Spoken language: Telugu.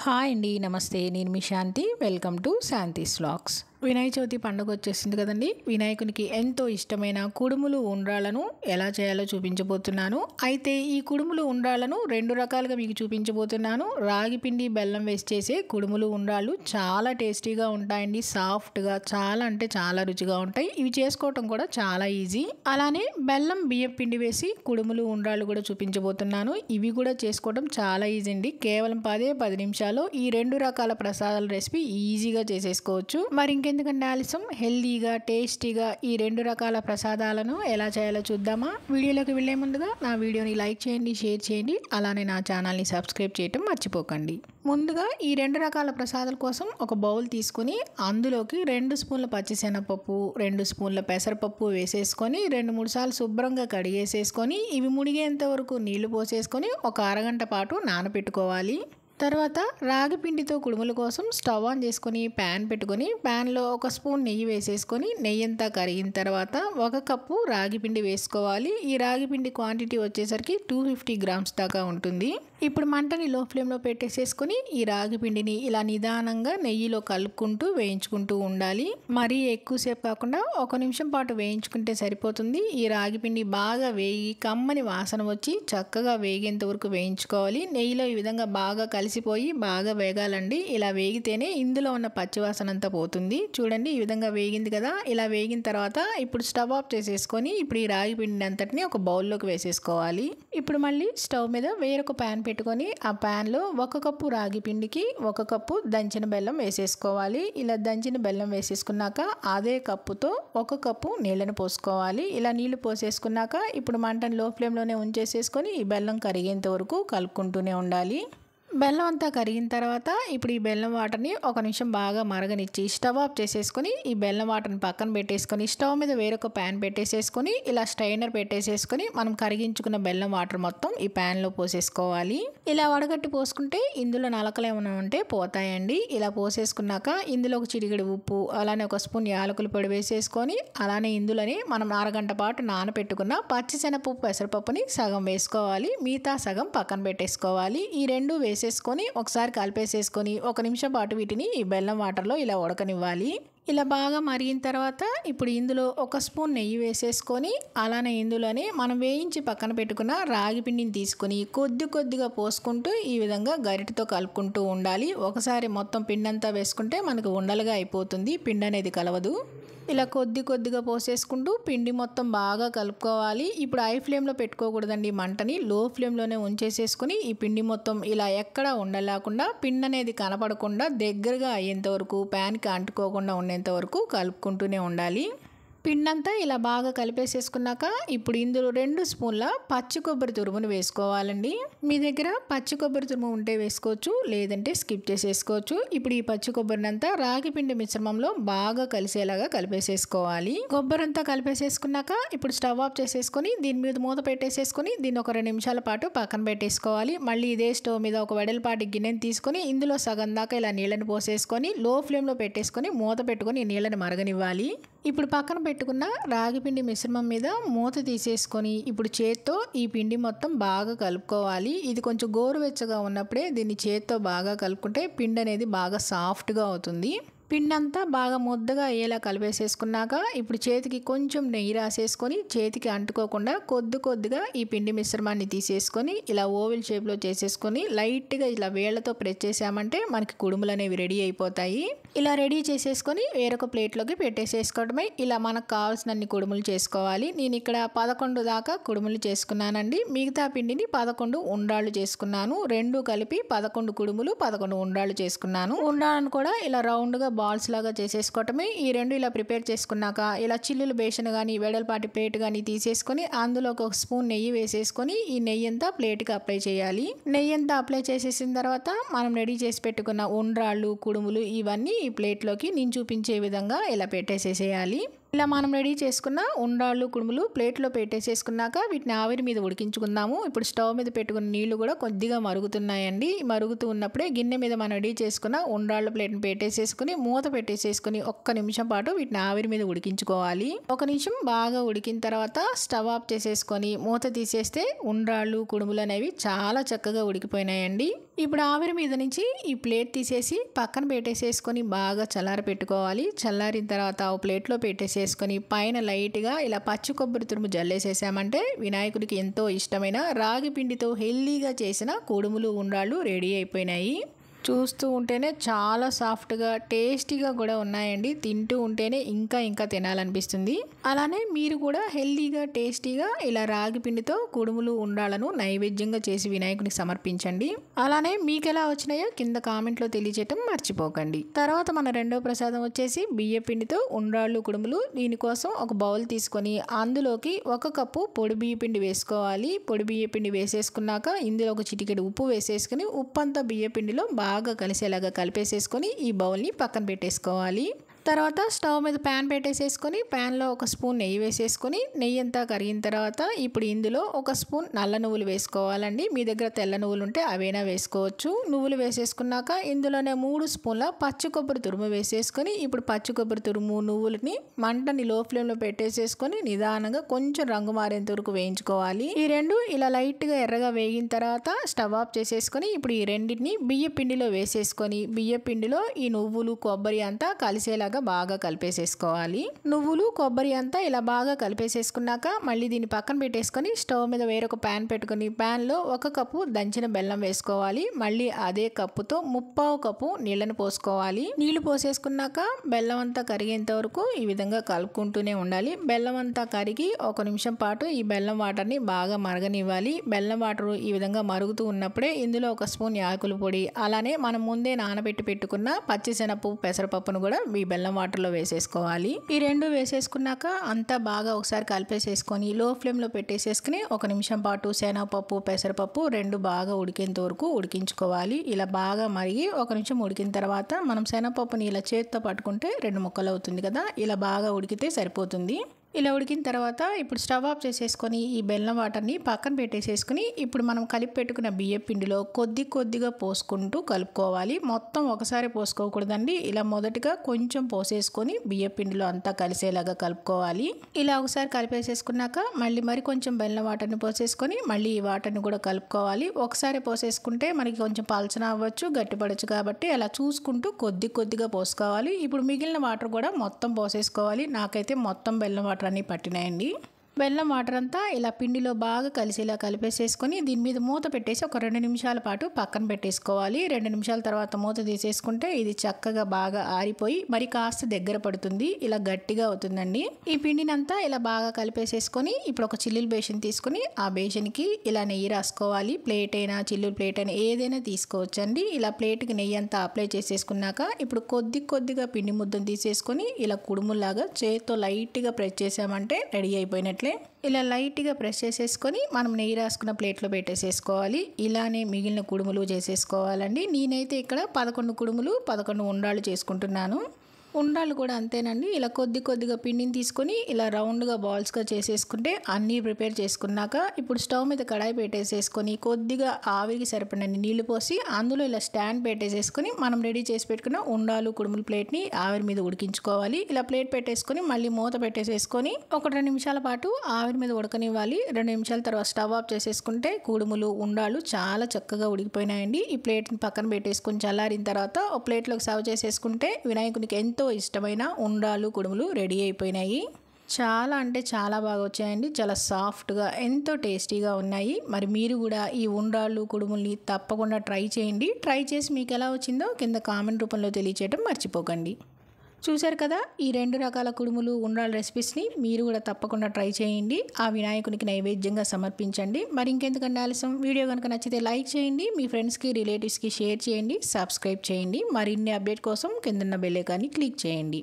హాయ్ అండి, నమస్తే. నేను మీ Shanti. Welcome to Shanti's vlogs. Vinayaka Chavithi పండుగ వచ్చేసింది కదండి. వినాయకునికి ఎంతో ఇష్టమైన కుడుములు ఉండ్రాలను ఎలా చేయాలో చూపించబోతున్నాను. అయితే ఈ కుడుములు ఉండ్రాలను రెండు రకాలుగా మీకు చూపించబోతున్నాను. రాగి పిండి బెల్లం వేసి చేసే కుడుములు ఉండ్రాళ్ళు చాలా టేస్టీగా ఉంటాయండి. సాఫ్ట్గా, చాలా అంటే చాలా రుచిగా ఉంటాయి. ఇవి చేసుకోవటం కూడా చాలా ఈజీ. అలానే బెల్లం బియ్యం పిండి వేసి కుడుములు ఉండ్రాళ్ళు కూడా చూపించబోతున్నాను. ఇవి కూడా చేసుకోవడం చాలా ఈజీ అండి. కేవలం 10 నిమిషాల్లో ఈ రెండు రకాల ప్రసాదాల రెసిపీ ఈజీగా చేసేసుకోవచ్చు. మరి ఎందుకంటే ఆలస్యం, హెల్దీగా టేస్టీగా ఈ రెండు రకాల ప్రసాదాలను ఎలా చేయాలో చూద్దామా. వీడియోలోకి వెళ్లే ముందుగా నా వీడియోని లైక్ చేయండి, షేర్ చేయండి. అలానే నా ఛానల్ని సబ్స్క్రైబ్ చేయటం మర్చిపోకండి. ముందుగా ఈ రెండు రకాల ప్రసాదాల కోసం ఒక బౌల్ తీసుకుని అందులోకి 2 స్పూన్ల పచ్చిశనగపప్పు, 2 స్పూన్ల పెసరపప్పు వేసేసుకొని 2-3 సార్లు శుభ్రంగా కడిగేసేసుకొని ఇవి మునిగేంత వరకు నీళ్లు పోసేసుకొని ఒక అరగంట పాటు నానబెట్టుకోవాలి. తర్వాత రాగి పిండితో కుడుముల కోసం స్టవ్ ఆన్ చేసుకొని ప్యాన్ పెట్టుకొని ప్యాన్లో 1 స్పూన్ నెయ్యి వేసేసుకొని నెయ్యి అంతా కరిగిన తర్వాత 1 కప్పు రాగి పిండి వేసుకోవాలి. ఈ రాగి పిండి క్వాంటిటీ వచ్చేసరికి 250 గ్రామ్స్ దాకా ఉంటుంది. ఇప్పుడు మంటని లో ఫ్లేమ్లో పెట్టేసేసుకొని ఈ రాగి పిండిని ఇలా నిదానంగా నెయ్యిలో కలుపుకుంటూ వేయించుకుంటూ ఉండాలి. మరీ ఎక్కువసేపు కాకుండా 1 నిమిషం పాటు వేయించుకుంటే సరిపోతుంది. ఈ రాగి పిండి బాగా వేగి కమ్మని వాసన వచ్చి చక్కగా వేగేంత వరకు వేయించుకోవాలి. నెయ్యిలో ఈ విధంగా బాగా కలిసిపోయి బాగా వేగాలండి. ఇలా వేగితేనే ఇందులో ఉన్న పచ్చివాసన అంతా పోతుంది. చూడండి, ఈ విధంగా వేగింది కదా. ఇలా వేగిన తర్వాత ఇప్పుడు స్టవ్ ఆఫ్ చేసేసుకొని ఇప్పుడు ఈ రాగి పిండి అంతటిని ఒక బౌల్లోకి వేసేసుకోవాలి. ఇప్పుడు మళ్ళీ స్టవ్ మీద వేరొక ప్యాన్ పెట్టుకొని ఆ ప్యాన్లో 1 కప్పు రాగి పిండికి 1 కప్పు దంచిన బెల్లం వేసేసుకోవాలి. ఇలా దంచిన బెల్లం వేసేసుకున్నాక అదే కప్పుతో 1 కప్పు నీళ్ళని పోసుకోవాలి. ఇలా నీళ్లు పోసేసుకున్నాక ఇప్పుడు మంటను లో ఫ్లేమ్లోనే ఉంచేసేసుకొని ఈ బెల్లం కరిగేంత వరకు కలుపుకుంటూనే ఉండాలి. బెల్లం అంతా కరిగిన తర్వాత ఇప్పుడు ఈ బెల్లం వాటర్ని 1 నిమిషం బాగా మరగనిచ్చి స్టవ్ ఆఫ్ చేసేసుకొని ఈ బెల్లం వాటర్ని పక్కన పెట్టేసుకొని స్టవ్ మీద వేరొక ప్యాన్ పెట్టేసేసుకొని ఇలా స్ట్రైనర్ పెట్టేసేసుకొని మనం కరిగించుకున్న బెల్లం వాటర్ మొత్తం ఈ ప్యాన్లో పోసేసుకోవాలి. ఇలా వడగట్టి పోసుకుంటే ఇందులో నలకలు ఏమైనా ఉంటే పోతాయండి. ఇలా పోసేసుకున్నాక ఇందులో ఒక చిటికెడు ఉప్పు, అలానే 1 స్పూన్ యాలకుల పొడి వేసేసుకొని అలానే ఇందులోనే మనం అరగంట పాటు నానబెట్టుకున్న పచ్చిశనగపప్పు, పెసరపప్పుని సగం వేసుకోవాలి. మిగతా సగం పక్కన పెట్టేసుకోవాలి. ఈ రెండు వేసేసుకొని ఒకసారి కలిపేసేసుకొని 1 నిమిషం పాటు వీటిని ఈ బెల్లం వాటర్లో ఇలా ఉడకనివ్వాలి. ఇలా బాగా మరిగిన తర్వాత ఇప్పుడు ఇందులో 1 స్పూన్ నెయ్యి వేసేసుకొని అలానే ఇందులోనే మనం వేయించి పక్కన పెట్టుకున్న రాగి పిండిని తీసుకొని కొద్దిగా పోసుకుంటూ ఈ విధంగా గరిటెతో కలుపుకుంటూ ఉండాలి. ఒకసారి మొత్తం పిండి అంతా వేసుకుంటే మనకు ఉండలుగా అయిపోతుంది, పిండి అనేది కలవదు. ఇలా కొద్దిగా పోసేసుకుంటూ పిండి మొత్తం బాగా కలుపుకోవాలి. ఇప్పుడు హై ఫ్లేమ్లో పెట్టుకోకూడదండి, మంటని లో ఫ్లేమ్లోనే ఉంచేసేసుకుని ఈ పిండి మొత్తం ఇలా ఎక్కడా ఉండలేకుండా పిండి అనేది కనపడకుండా దగ్గరగా అయ్యేంత వరకు, ప్యాన్కి అంటుకోకుండా ఉండేంత వరకు కలుపుకుంటూనే ఉండాలి. పిండంతా ఇలా బాగా కలిపేసేసుకున్నాక ఇప్పుడు ఇందులో 2 స్పూన్ల పచ్చి కొబ్బరి తురుమును వేసుకోవాలండి. మీ దగ్గర పచ్చి కొబ్బరి తురుము ఉంటే వేసుకోవచ్చు, లేదంటే స్కిప్ చేసేసుకోవచ్చు. ఇప్పుడు ఈ పచ్చి కొబ్బరిని అంతా రాగి పిండి మిశ్రమంలో బాగా కలిసేలాగా కలిపేసేసుకోవాలి. కొబ్బరి అంతా కలిపేసేసుకున్నాక ఇప్పుడు స్టవ్ ఆఫ్ చేసేసుకొని దీని మీద మూత పెట్టేసేసుకొని దీన్ని ఒక 2 నిమిషాల పాటు పక్కన పెట్టేసుకోవాలి. మళ్ళీ ఇదే స్టవ్ మీద ఒక వెడల్పాటి గిన్నెని తీసుకొని ఇందులో సగం దాకా ఇలా నీళ్ళని పోసేసుకొని లో ఫ్లేమ్లో పెట్టేసుకొని మూత పెట్టుకొని ఈ నీళ్ళని మరగనివ్వాలి. ఇప్పుడు పక్కన పెట్టుకున్న రాగి పిండి మిశ్రమం మీద మూత తీసేసుకొని ఇప్పుడు చేత్తో ఈ పిండి మొత్తం బాగా కలుపుకోవాలి. ఇది కొంచెం గోరువెచ్చగా ఉన్నప్పుడే దీన్ని చేత్తో బాగా కలుపుకుంటే పిండి అనేది బాగా సాఫ్ట్గా అవుతుంది. పిండి అంతా బాగా ముద్దగా అయ్యేలా కలిపేసేసుకున్నాక ఇప్పుడు చేతికి కొంచెం నెయ్యి రాసేసుకొని చేతికి అంటుకోకుండా కొద్దిగా ఈ పిండి మిశ్రమాన్ని తీసేసుకొని ఇలా ఓవెల్ షేప్లో చేసేసుకొని లైట్గా ఇలా వేళ్లతో ప్రెస్ చేసామంటే మనకి కుడుములు అనేవి రెడీ అయిపోతాయి. ఇలా రెడీ చేసేసుకొని వేరొక ప్లేట్లోకి పెట్టేసేసుకోవడమే. ఇలా మనకు కావాల్సినన్ని కుడుములు చేసుకోవాలి. నేను ఇక్కడ 11 దాకా కుడుములు చేసుకున్నానండి. మిగతా పిండిని 11 ఉండ్రాళ్ళు చేసుకున్నాను. రెండు కలిపి 11 కుడుములు, 11 ఉండ్రాళ్ళు చేసుకున్నాను. ఉండ్రాళ్ళను కూడా ఇలా రౌండ్గా బాల్స్ లాగా చేసేసుకోవటమే. ఈ రెండు ఇలా ప్రిపేర్ చేసుకున్నాక ఇలా చిల్లులు బేషన్ కానీ వెడల్పాటి ప్లేట్ కానీ తీసేసుకొని అందులో 1 స్పూన్ నెయ్యి వేసేసుకొని ఈ నెయ్యి అంతా ప్లేట్కి అప్లై చేయాలి. నెయ్యి అంతా అప్లై చేసేసిన తర్వాత మనం రెడీ చేసి పెట్టుకున్న ఉండ్రాళ్ళు, కుడుములు ఇవన్నీ ఈ ప్లేట్లోకి నేను చూపించే విధంగా ఇలా పెట్టేసేసేయాలి. ఇలా మనం రెడీ చేసుకున్న ఉండ్రాళ్ళు, కుడుములు ప్లేట్లో పెట్టేసేసుకున్నాక వీటిని ఆవిరి మీద ఉడికించుకుందాము. ఇప్పుడు స్టవ్ మీద పెట్టుకున్న నీళ్లు కూడా కొద్దిగా మరుగుతున్నాయండి. మరుగుతూ ఉన్నప్పుడే గిన్నె మీద మనం రెడీ చేసుకున్న ఉండ్రాళ్ళ ప్లేట్ని పెట్టేసేసుకుని మూత పెట్టేసేసుకుని 1 నిమిషం పాటు వీటిని ఆవిరి మీద ఉడికించుకోవాలి. 1 నిమిషం బాగా ఉడికిన తర్వాత స్టవ్ ఆఫ్ చేసేసుకొని మూత తీసేస్తే ఉండ్రాళ్ళు, కుడుములు అనేవి చాలా చక్కగా ఉడికిపోయినాయండి. ఇప్పుడు ఆవిరి మీద నుంచి ఈ ప్లేట్ తీసేసి పక్కన పెట్టేసేసుకొని బాగా చల్లారపెట్టుకోవాలి. చల్లారిన తర్వాత ఆ ప్లేట్లో పెట్టేసేసుకొని పైన లైట్గా ఇలా పచ్చి కొబ్బరి తురుము జల్లేసేసామంటే వినాయకుడికి ఎంతో ఇష్టమైన రాగి పిండితో హెల్దీగా చేసిన కుడుములు ఉండ్రాళ్ళు రెడీ అయిపోయినాయి. చూస్తూ ఉంటేనే చాలా సాఫ్ట్గా టేస్టీగా కూడా ఉన్నాయండి. తింటూ ఉంటేనే ఇంకా తినాలనిపిస్తుంది. అలానే మీరు కూడా హెల్దీగా టేస్టీగా ఇలా రాగి పిండితో కుడుములు ఉండ్రాళ్ళను నైవేద్యంగా చేసి వినాయకునికి సమర్పించండి. అలానే మీకు ఎలా వచ్చినాయో కింద కామెంట్లో తెలియజేయటం మర్చిపోకండి. తర్వాత మన రెండో ప్రసాదం వచ్చేసి బియ్య పిండితో ఉండ్రాళ్ళు కుడుములు. దీనికోసం ఒక బౌల్ తీసుకొని అందులోకి 1 కప్పు పొడి బియ్య పిండి వేసుకోవాలి. పొడి బియ్య పిండి వేసేసుకున్నాక ఇందులో ఒక చిటికెడు ఉప్పు వేసేసుకుని ఉప్పు అంతా బియ్య పిండిలో బాగా కలిసేలాగా కలిపేసేసుకొని ఈ బౌల్ని పక్కన పెట్టేసుకోవాలి. తర్వాత స్టవ్ మీద ప్యాన్ పెట్టేసేసుకొని ప్యాన్లో 1 స్పూన్ నెయ్యి వేసేసుకొని నెయ్యి అంతా కరిగిన తర్వాత ఇప్పుడు ఇందులో 1 స్పూన్ నల్ల నువ్వులు వేసుకోవాలండి. మీ దగ్గర తెల్ల నువ్వులు ఉంటే అవైనా వేసుకోవచ్చు. నువ్వులు వేసేసుకున్నాక ఇందులోనే 3 స్పూన్ల పచ్చి కొబ్బరి తురుము వేసేసుకొని ఇప్పుడు పచ్చి కొబ్బరి తురుము నువ్వులని మంటని లో ఫ్లేమ్లో పెట్టేసేసుకొని నిదానంగా కొంచెం రంగు మారేంత వరకు వేయించుకోవాలి. ఈ రెండు ఇలా లైట్గా ఎర్రగా వేగిన తర్వాత స్టవ్ ఆఫ్ చేసేసుకొని ఇప్పుడు ఈ రెండింటిని బియ్య పిండిలో వేసేసుకొని బియ్య పిండిలో ఈ నువ్వులు కొబ్బరి అంతా కలిసేలాగా బాగా కలిపేసేసుకోవాలి. నువ్వులు కొబ్బరి అంతా ఇలా బాగా కలిపేసేసుకున్నాక మళ్ళీ దీన్ని పక్కన పెట్టేసుకొని స్టవ్ మీద వేరొక ప్యాన్ పెట్టుకొని ప్యాన్లో 1 కప్పు దంచిన బెల్లం వేసుకోవాలి. మళ్ళీ అదే కప్పుతో 1/2 కప్పు నీళ్ళని పోసుకోవాలి. నీళ్లు పోసేసుకున్నాక బెల్లం అంతా కరిగేంత వరకు ఈ విధంగా కలుపుకుంటూనే ఉండాలి. బెల్లం అంతా కరిగి 1 నిమిషం పాటు ఈ బెల్లం వాటర్ని బాగా మరగనివ్వాలి. బెల్లం వాటర్ ఈ విధంగా మరుగుతూ ఉన్నప్పుడే ఇందులో 1 స్పూన్ యాలకుల పొడి అలానే మనం ముందే నానబెట్టి పెట్టుకున్న పచ్చిశనగపప్పు పెసరపప్పును కూడా ఈ బెల్లం వాటర్లో వేసేసుకోవాలి. ఈ రెండు వేసేసుకున్నాక అంతా బాగా ఒకసారి కలిపేసేసుకొని లో ఫ్లేమ్లో పెట్టేసేసుకుని 1 నిమిషం పాటు శనగపప్పు పెసరపప్పు రెండు బాగా ఉడికేంత వరకు ఉడికించుకోవాలి. ఇలా బాగా మరిగి 1 నిమిషం ఉడికిన తర్వాత మనం శనగపప్పుని ఇలా చేతితో పట్టుకుంటే 2 ముక్కలు అవుతుంది కదా, ఇలా బాగా ఉడికితే సరిపోతుంది. ఇలా ఉడికిన తర్వాత ఇప్పుడు స్టవ్ ఆఫ్ చేసేసుకొని ఈ బెల్లం వాటర్ని పక్కన పెట్టేసేసుకుని ఇప్పుడు మనం కలిపి పెట్టుకున్న బియ్య పిండిలో కొద్దిగా పోసుకుంటూ కలుపుకోవాలి. మొత్తం ఒకసారి పోసుకోకూడదండి. ఇలా మొదటిగా కొంచెం పోసేసుకొని బియ్య పిండిలో అంతా కలిసేలాగా కలుపుకోవాలి. ఇలా ఒకసారి కలిపేసేసుకున్నాక మళ్ళీ కొంచెం బెల్లం వాటర్ని పోసేసుకొని మళ్ళీ ఈ వాటర్ని కూడా కలుపుకోవాలి. ఒకసారి పోసేసుకుంటే మనకి కొంచెం పలచన అవ్వచ్చు గట్టిపడచ్చు కాబట్టి అలా చూసుకుంటూ కొద్దిగా పోసుకోవాలి. ఇప్పుడు మిగిలిన వాటర్ కూడా మొత్తం పోసేసుకోవాలి. నాకైతే మొత్తం బెల్లం వాటర్ అన్నీ పట్టినాయండి. బెల్లం వాటర్ అంతా ఇలా పిండిలో బాగా కలిసేలా కలిపేసేసుకొని దీని మీద మూత పెట్టేసి ఒక 2 నిమిషాల పాటు పక్కన పెట్టేసుకోవాలి. 2 నిమిషాల తర్వాత మూత తీసేసుకుంటే ఇది చక్కగా బాగా ఆరిపోయి మరి కాస్త దగ్గర పడుతుంది. ఇలా గట్టిగా అవుతుందండి. ఈ పిండినంతా ఇలా బాగా కలిపేసేసుకొని ఇప్పుడు ఒక చిల్లులు బేషన్ తీసుకుని ఆ బేషన్కి ఇలా నెయ్యి రాసుకోవాలి. ప్లేట్ అయినా చిల్లులు ప్లేట్ అయినా ఏదైనా తీసుకోవచ్చండి. ఇలా ప్లేట్కి నెయ్యి అంతా అప్లై చేసేసుకున్నాక ఇప్పుడు కొద్దిగా పిండి ముద్దను తీసేసుకొని ఇలా కుడుములాగా చేత్తో లైట్గా ప్రెస్ చేసామంటే రెడీ అయిపోయినట్లు. ఇలా లైట్గా ప్రెస్ చేసేసుకొని మనం నెయ్యి రాసుకున్న ప్లేట్లో పెట్టేసేసుకోవాలి. ఇలానే మిగిలిన కుడుములు చేసేసుకోవాలండి. నేనైతే ఇక్కడ 11 కుడుములు 11 ఉండ్రాళ్ళు చేసుకుంటున్నాను. ఉండ్రాళ్ళు కూడా అంతేనండి. ఇలా కొద్దిగా పిండిని తీసుకొని ఇలా రౌండ్గా బాల్స్గా చేసేసుకుంటే అన్నీ ప్రిపేర్ చేసుకున్నాక ఇప్పుడు స్టవ్ మీద కడాయి పెట్టేసేసుకొని కొద్దిగా ఆవిరికి సరిపడినన్ని నీళ్లు పోసి అందులో ఇలా స్టాండ్ పెట్టేసేసుకొని మనం రెడీ చేసి పెట్టుకున్న ఉండ్రాళ్ళు కుడుముల ప్లేట్ని ఆవిరి మీద ఉడికించుకోవాలి. ఇలా ప్లేట్ పెట్టేసుకొని మళ్ళీ మూత పెట్టేసేసుకొని ఒక 2 నిమిషాల పాటు ఆవిరి మీద ఉడకనివ్వాలి. 2 నిమిషాల తర్వాత స్టవ్ ఆఫ్ చేసేసుకుంటే కుడుములు ఉండ్రాళ్ళు చాలా చక్కగా ఉడికిపోయినాయండి. ఈ ప్లేట్ని పక్కన పెట్టేసుకొని చల్లారిన తర్వాత ఒక ప్లేట్లోకి సర్వ్ చేసేసుకుంటే వినాయకునికి ఎంతో ఇష్టమైన ఉండ్రాళ్ళు కుడుములు రెడీ అయిపోయినాయి. చాలా అంటే చాలా బాగా వచ్చాయండి. చాలా సాఫ్ట్గా ఎంతో టేస్టీగా ఉన్నాయి. మరి మీరు కూడా ఈ ఉండ్రాళ్ళు కుడుముల్ని తప్పకుండా ట్రై చేయండి. ట్రై చేసి మీకు ఎలా వచ్చిందో కింద కామెంట్ రూపంలో తెలియచేయడం మర్చిపోకండి. చూశారు కదా, ఈ 2 రకాల కుడుములు ఉండ్రాళ్ళ రెసిపీస్ని మీరు కూడా తప్పకుండా ట్రై చేయండి. ఆ వినాయకునికి నైవేద్యంగా సమర్పించండి. మరి ఇంకెందుకంటే ఆలస్యం, వీడియో కనుక నచ్చితే లైక్ చేయండి, మీ ఫ్రెండ్స్కి రిలేటివ్స్కి షేర్ చేయండి, సబ్స్క్రైబ్ చేయండి. మరిన్ని అప్డేట్ కోసం కిందన్న బెల్ ఐకాన్ని క్లిక్ చేయండి.